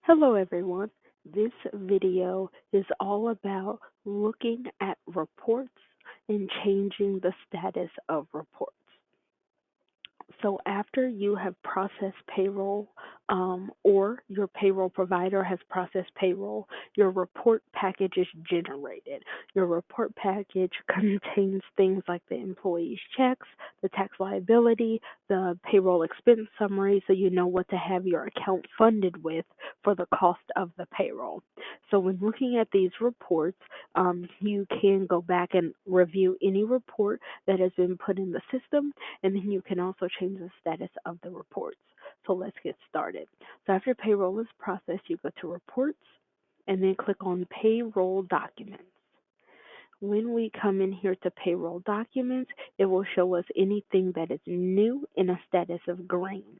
Hello everyone. This video is all about looking at reports and changing the status of reports. So after you have processed payroll, or your payroll provider has processed payroll, your report package is generated. Your report package contains things like the employee's checks, the tax liability, the payroll expense summary, so you know what to have your account funded with for the cost of the payroll. So when looking at these reports, you can go back and review any report that has been put in the system, and then you can also change the status of the reports. So let's get started. So after payroll is processed, you go to reports and then click on payroll documents. When we come in here to payroll documents, it will show us anything that is new in a status of green.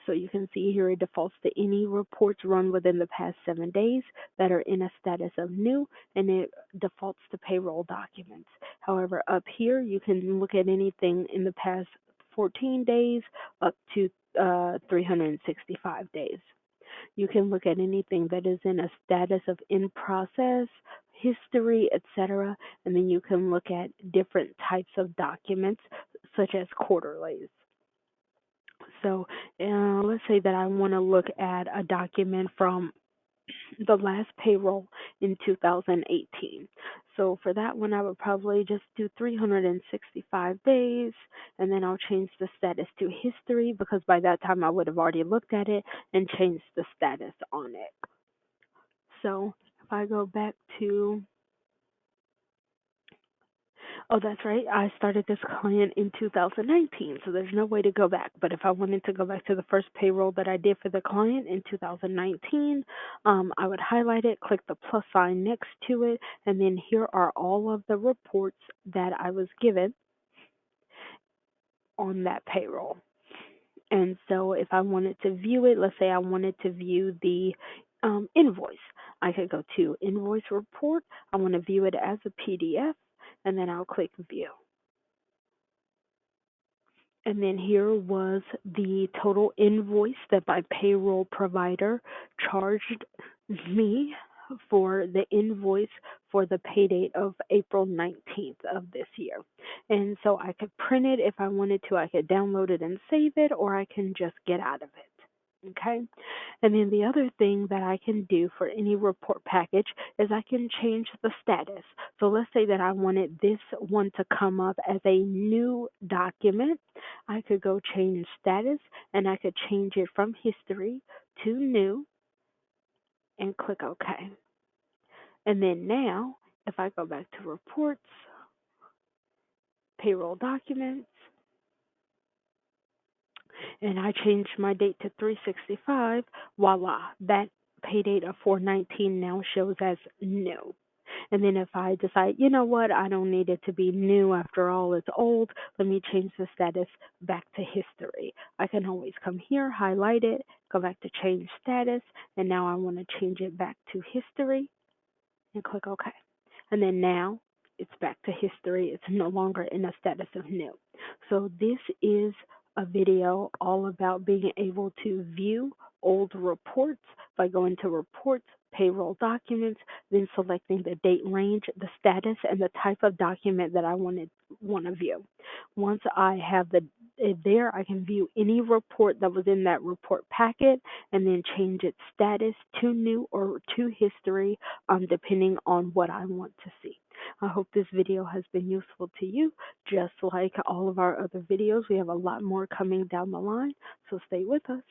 So you can see here it defaults to any reports run within the past 7 days that are in a status of new, and it defaults to payroll documents. However, up here you can look at anything in the past 14 days up to 365 days. You can look at anything that is in a status of in process, history, etc., and then you can look at different types of documents such as quarterlies. So let's say that I want to look at a document from the last payroll in 2018. So for that one, I would probably just do 365 days, and then I'll change the status to history because by that time I would have already looked at it and changed the status on it. So if I go back to, oh, that's right, I started this client in 2019, so there's no way to go back. But if I wanted to go back to the first payroll that I did for the client in 2019, I would highlight it, click the plus sign next to it, and then here are all of the reports that I was given on that payroll. And so if I wanted to view it, let's say I wanted to view the invoice, I could go to invoice report. I want to view it as a PDF, and then I'll click view. And then here was the total invoice that my payroll provider charged me for the invoice for the pay date of April 19th of this year. And so I could print it if I wanted to. I could download it and save it, or I can just get out of it. Okay. And then the other thing that I can do for any report package is I can change the status. So let's say that I wanted this one to come up as a new document. I could go change status and I could change it from history to new and click OK. And then now, if I go back to reports, payroll documents, and I changed my date to 365, voila, that pay date of 419 now shows as new. And then if I decide, you know what, I don't need it to be new after all, it's old, let me change the status back to history. I can always come here, highlight it, go back to change status, and now I want to change it back to history and click OK. And then now it's back to history. It's no longer in a status of new. So this is a video all about being able to view old reports by going to reports, payroll documents, then selecting the date range, the status, and the type of document that I want to view. Once I have it there, I can view any report that was in that report packet and then change its status to new or to history, depending on what I want to see. I hope this video has been useful to you. Just like all of our other videos, we have a lot more coming down the line, so stay with us.